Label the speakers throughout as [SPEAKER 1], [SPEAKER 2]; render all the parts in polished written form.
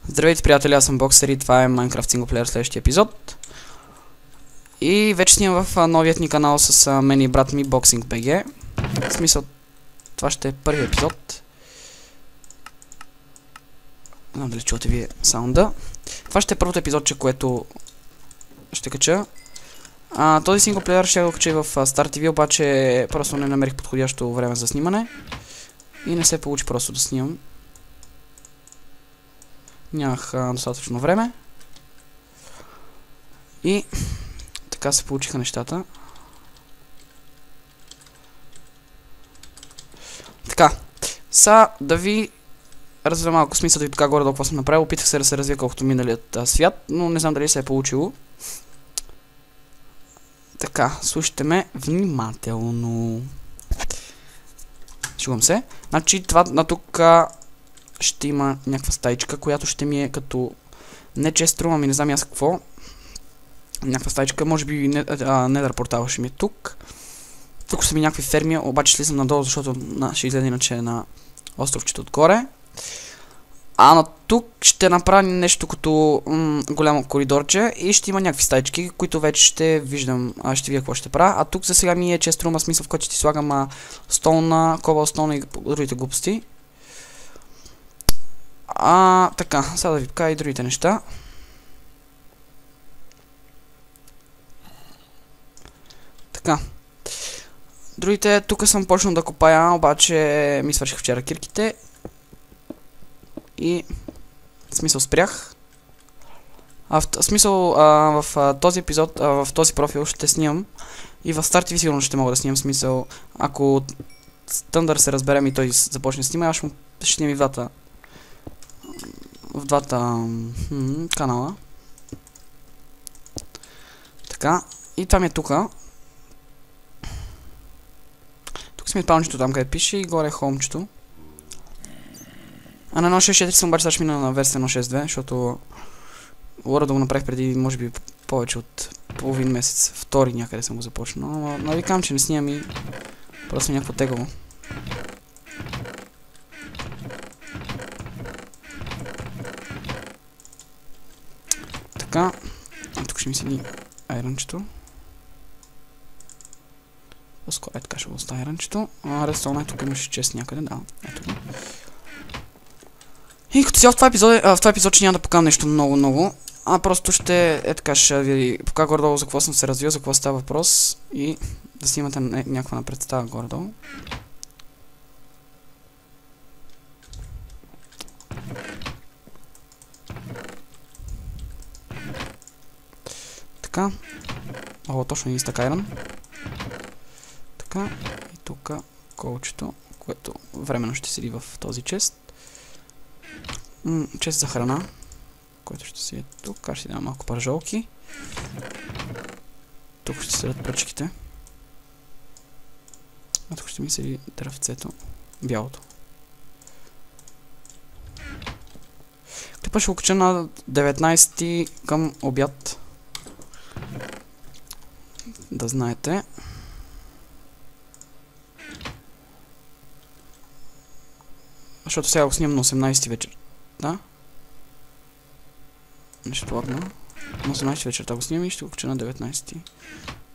[SPEAKER 1] Здравейте, приятели, аз съм Боксер и това е Minecraft Singleplayer следващия епизод. И вече снимам в новият ни канал с мен и брат ми BoxingBG. В смисъл, това ще е първи епизод. Не знам дали чувате вие саунда. Това ще е първото епизодче, което ще кача. Този синглплеер ще го кача и в Star TV, обаче просто не намерих подходящо време за снимане. И не се получи просто да снимам. Нямах достатъчно време. И така се получиха нещата. Така. Са да ви развия малко смисъл и така горе-долу какво съм направил. Опитах се да се развия колкото миналият свят, но не знам дали се е получило. Така, слушайте ме внимателно. Шугам се. Значи това на тук ще има някаква стайчка, която ще ми е като не честрум, ами не знам аз какво. Някаква стайчка, може би недър портал ще ми е тук. Тук са ми някакви ферми, обаче слизам надолу, защото ще излезе иначе на островчето отгоре. На тук ще направя нещо като голямо коридорче и ще има някакви стайчки, които вече ще виждам, ще видя какво ще правя. А тук за сега ми е честрума, смисъл в който ще ти слагам столна, кобълстоун и другите глупости. Така, сега да ви покажа и другите неща. Така. Другите, тук съм почнал да копая, обаче ми свърших вчера кирките. И в смисъл спрях. В смисъл в този епизод, в този профил ще снимам. И в Star TV сигурно ще мога да снимам, смисъл. Ако Thunder се разберем и той започне да снима, аз ще снимам и в двата канала. Така. И това ми е тука. Тук си ми е палничето там, къде пише и горе е хомчето. На 1.6.4 съм обаче ще мина на версия 1.6.2, защото Лора да го направих преди, може би, повече от половин месец. Втори някъде съм го започнал. Но навикам, че не снимам и просто някакво тегаво. Така. Тук ще ми седи айрънчето. По-скоро така ще го оставя айрънчето. Редстоун тук имаше чест някъде, да. Ето го. И като цяло в това епизод ще няма да покажа нещо много, просто ще така ще ви покажа горе-долу за какво съм се развил, за какво става въпрос и да си имате някаква представа горе-долу. Така. Точно един стак айрън. Така. И тук колчето, което временно ще седи в този чест. Чест за храна, който ще си е тук. Аз ще дам малко пържолки. Тук ще седят пръчките. А тук ще ми седи дървцето, бялото. Клипа ще го кача на 19 към обяд. Да знаете. Защото сега го снимам на 18 вечер. Да? Нещо лагна. На 18 вечерта го снимам и ще го кача на 19.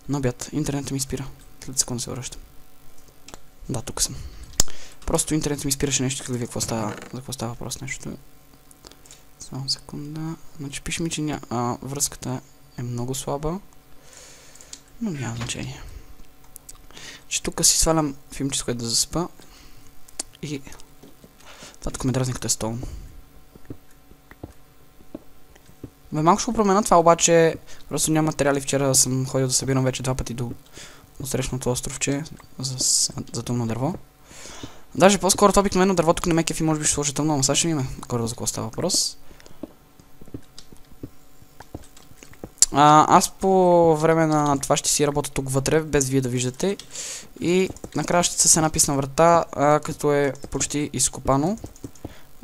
[SPEAKER 1] На обяд. Интернетът ми спира. След секунда се връщам. Да, тук съм. Просто интернетът ми спираше нещо, като да ви за какво става въпрос нещо. Само секунда. Значи пише ми, че връзката е много слаба. Но няма значение. Че тук си свалям филмче, с което да заспа. И това тук ме дразни като е стол. Малко ще го променя това, обаче просто няма материали. Вчера съм ходил да събирам вече 2 пъти до срещното островче за тъмно дърво. Даже по-скоро това обикновено дърво тук не ме кефи, може би ще сложа тъмно, но сега ще видим горе за какво става въпрос. Аз по време на това ще си работя тук вътре, без вие да виждате. И накрая ще се написна врата, като е почти изкопано.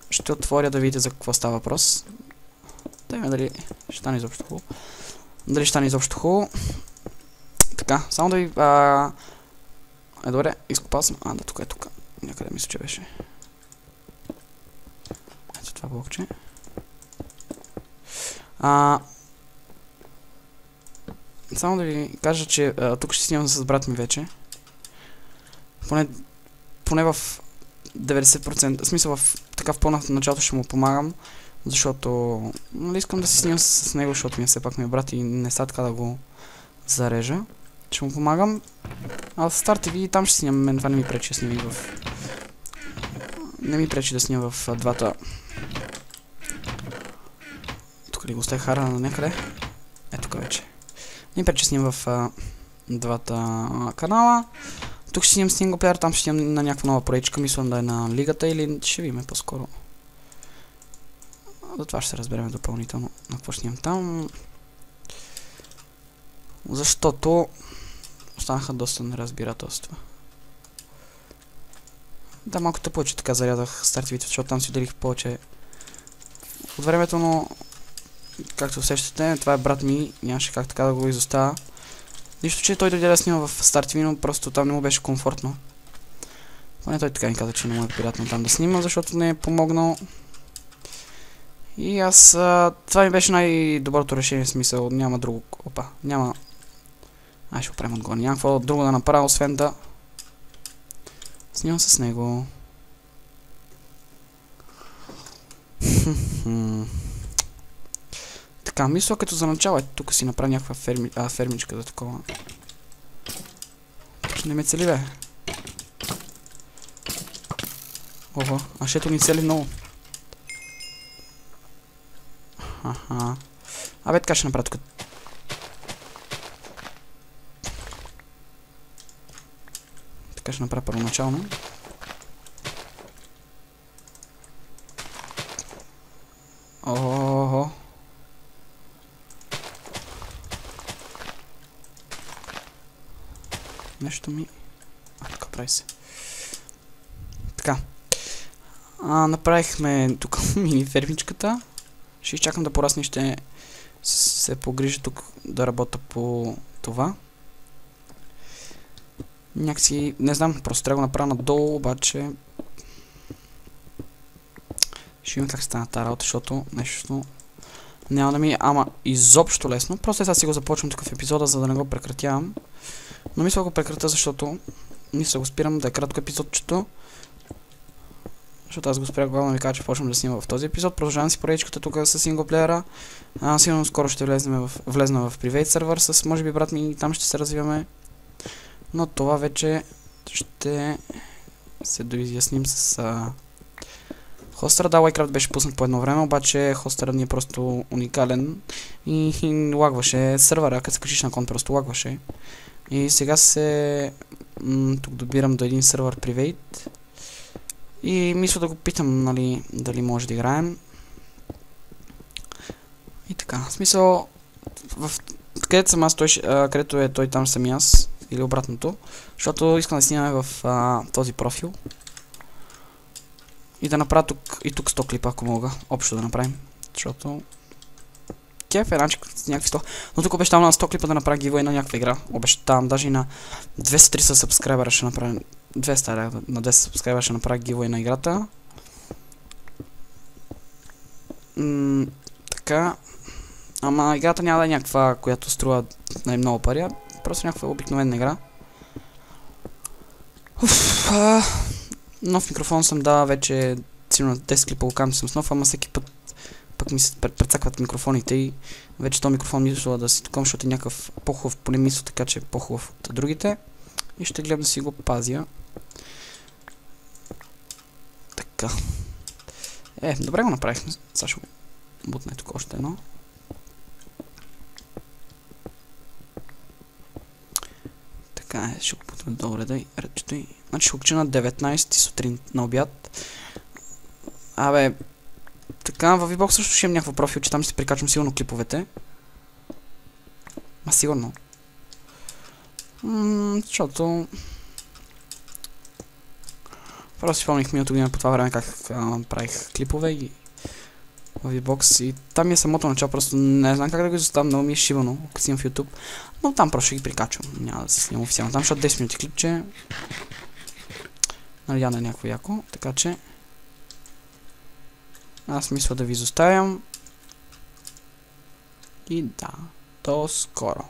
[SPEAKER 1] Ще отворя да видите за какво става въпрос. Да видим дали ще стане изобщо хубаво. Дали ще стане изобщо хубаво. Така, само да ви... добре, изкопал съм. Да, тук е тук. Някъде мисля, че беше. Ето това блокче. Само да ви кажа, че тук ще снимам с брат ми вече. Поне в 90%, в смисъл в пълната началото ще му помагам, защото нали, искам да си снимам с него, защото ми все пак ми е брат и не са така да го зарежа. Ще му помагам. А в Star TV там ще снимам, мен това не ми пречи да снимам не ми пречи да снимам в двата. Тук ли го оставих хара на някъде? Тук вече. Не ми пречи да снимам в двата канала. Тук ще снимам синглплеер, там ще снимам на някаква нова проечка, мислям да е на лигата или ще видим по-скоро. За това ще се разберем допълнително на какво ще снимам там. Защото останаха доста неразбирателства. Да, малко тъпо, че така зарядах стартовите, защото там си отделих повече от времето, но както усещате, това е брат ми, нямаше как така да го изоставя. Нищо, че той дойде да снима в Star TV, но просто там не му беше комфортно. Поне той така ми каза, че не му е приятно там да снима, защото не е помогнал. И аз... това ми беше най-доброто решение, в смисъл, няма друго... Опа, няма... Ще оправим отгоре. Няма какво друго да направя, освен да... снимам с него. Така, мисля като за начало, тук си направя някаква фермичка за такова. Не ме цели, бе. Ого, шето ни цели много. Абе, така ще направя тук. Така ще направя първоначално. Ого. Нещо ми... така прави се. Така. Направихме тук мини фермичката. Ще изчакам да порасне, ще се погрижа тук да работя по това. Някакси, не знам, просто трябва да го направя надолу, обаче... ще видим как стана тази работа, защото нещо няма да ми е изобщо лесно. Просто сега си го започвам тук в епизода, за да не го прекратявам. Но мисля да го прекратя, защото мисля го спирам да е кратко епизодчето. Защото аз го спрях, главно ми кажа, че почвам да снимам в този епизод. Продължавам си проечката тук с синглплеера. Сигурно скоро ще влезна в Private сервер с, може би, брат ми и там ще се развиваме. Но това вече ще се доизясним с хостера. Да, Minecraft беше пуснат по едно време, обаче хостера ни е просто уникален и лагваше сервера, като се качиш на кон, просто лагваше. И сега тук добирам до един сервер Private. И мисля да го питам, нали, дали може да играем. И така, в смисъл, където съм аз, където е той, там съм аз, или обратното, защото искам да снимаме в този профил. И да направя тук 100 клипа, ако мога, общо да направим, защото... Кеф е, значи, някакви 100, но тук обещавам на 100 клипа да направя giveaway на някаква игра, обещавам, даже и на 230 сабскрайбера ще направя, 200, на 200 сабскрайбера ще направя giveaway на играта. Така, ама играта няма да е някаква, която струва най-много пари, просто някаква обикновена игра. Нов микрофон съм, да, вече сигурно 10 клипа го кам съм с нов, ама всеки път пък ми се прецакват микрофоните и вече този микрофон мисля да си таком, защото е някакъв по-хубав, поне мисля така, че е по-хубав от другите. И ще гледам да си го пазя. Така. Добре го направихме. Сега ще го бутне тук още едно. Така ще го бутне долу реда и редчето и... Значи ще го кача на 19 сутрин на обяд. Така, във VBOX също ще имам някакво профил, че там ще прикачвам сигурно клиповете. Сигурно. Защото... Просто си спомних миналото година по това време как правих клипове и в VBOX и там ми е самото начало, просто не знам как да го изоставям, много ми е шивано, като снимам в YouTube. Но там просто ще ги прикачвам, няма да се снимам официално там, защото 10 минути клипче. Нали, не е някакво яко, така че... Аз мисля да ви изоставям. И да, до скоро.